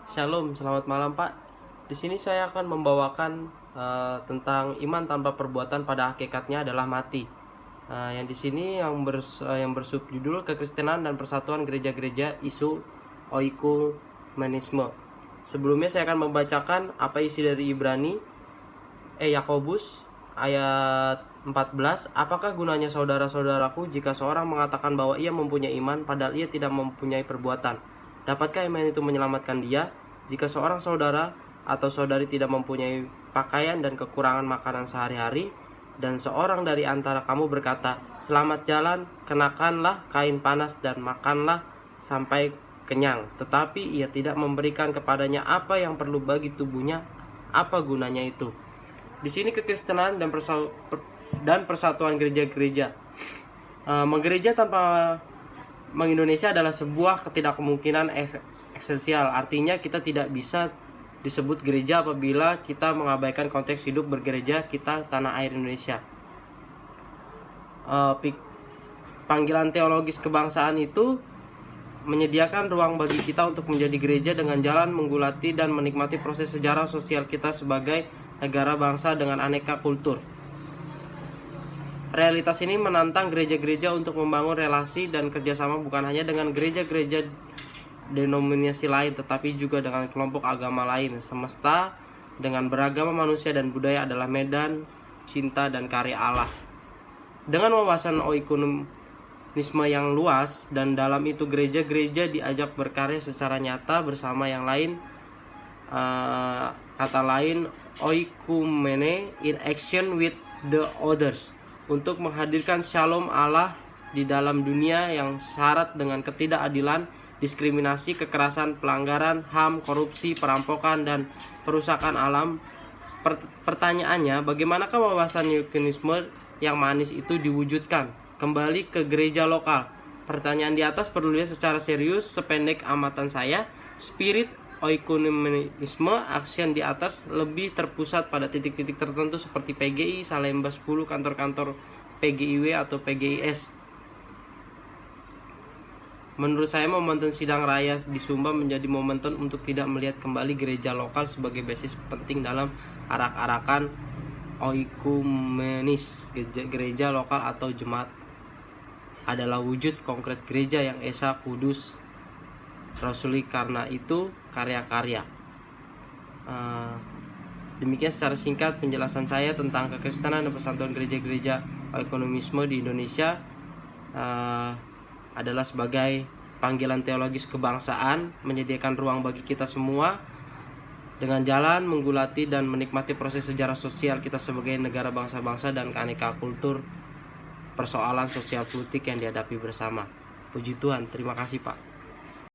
Shalom, selamat malam Pak. Di sini saya akan membawakan tentang iman tanpa perbuatan pada hakikatnya adalah mati. Yang di sini yang bersubjudul Kekristenan dan Persatuan Gereja-gereja Isu Oikumenisme. Sebelumnya saya akan membacakan apa isi dari Yakobus ayat 14. Apakah gunanya saudara-saudaraku jika seorang mengatakan bahwa ia mempunyai iman padahal ia tidak mempunyai perbuatan? Dapatkah iman itu menyelamatkan dia? Jika seorang saudara atau saudari tidak mempunyai pakaian dan kekurangan makanan sehari-hari, dan seorang dari antara kamu berkata, "Selamat jalan, kenakanlah kain panas dan makanlah sampai kenyang," tetapi ia tidak memberikan kepadanya apa yang perlu bagi tubuhnya, apa gunanya itu? Di sini Kekristenan dan Persatuan Gereja-gereja. Menggereja tanpa Indonesia adalah sebuah ketidakmungkinan esensial. Artinya kita tidak bisa disebut gereja apabila kita mengabaikan konteks hidup bergereja kita tanah air Indonesia. Panggilan teologis kebangsaan itu menyediakan ruang bagi kita untuk menjadi gereja dengan jalan menggulati dan menikmati proses sejarah sosial kita sebagai negara bangsa dengan aneka kultur. Realitas ini menantang gereja-gereja untuk membangun relasi dan kerjasama bukan hanya dengan gereja-gereja denominasi lain, tetapi juga dengan kelompok agama lain. Semesta dengan beragama manusia dan budaya adalah medan cinta dan karya Allah. Dengan wawasan oikumenisme yang luas, dan dalam itu gereja-gereja diajak berkarya secara nyata bersama yang lain. Kata lain, oikumene in action with the others, untuk menghadirkan shalom Allah di dalam dunia yang syarat dengan ketidakadilan, diskriminasi, kekerasan, pelanggaran HAM, korupsi, perampokan, dan perusakan alam. Pertanyaannya, bagaimanakah wawasan oikumenisme yang manis itu diwujudkan? Kembali ke gereja lokal. Pertanyaan di atas perlu dilihat secara serius. Sependek amatan saya, spirit oikumenisme action di atas lebih terpusat pada titik-titik tertentu seperti PGI, Salemba 10, kantor-kantor PGIW atau PGIS. Menurut saya momentum sidang raya di Sumba menjadi momentum untuk tidak melihat kembali gereja lokal sebagai basis penting dalam arak-arakan oikumenis. Gereja lokal atau jemaat adalah wujud konkret gereja yang esa, kudus, rasuli, karena itu karya-karya. Demikian secara singkat penjelasan saya tentang Kekristenan dan Persatuan Gereja-gereja Oikumenisme di Indonesia. Adalah sebagai panggilan teologis kebangsaan, menyediakan ruang bagi kita semua dengan jalan menggulati dan menikmati proses sejarah sosial kita sebagai negara bangsa-bangsa dan keaneka kultur, persoalan sosial politik yang dihadapi bersama. Puji Tuhan, terima kasih Pak.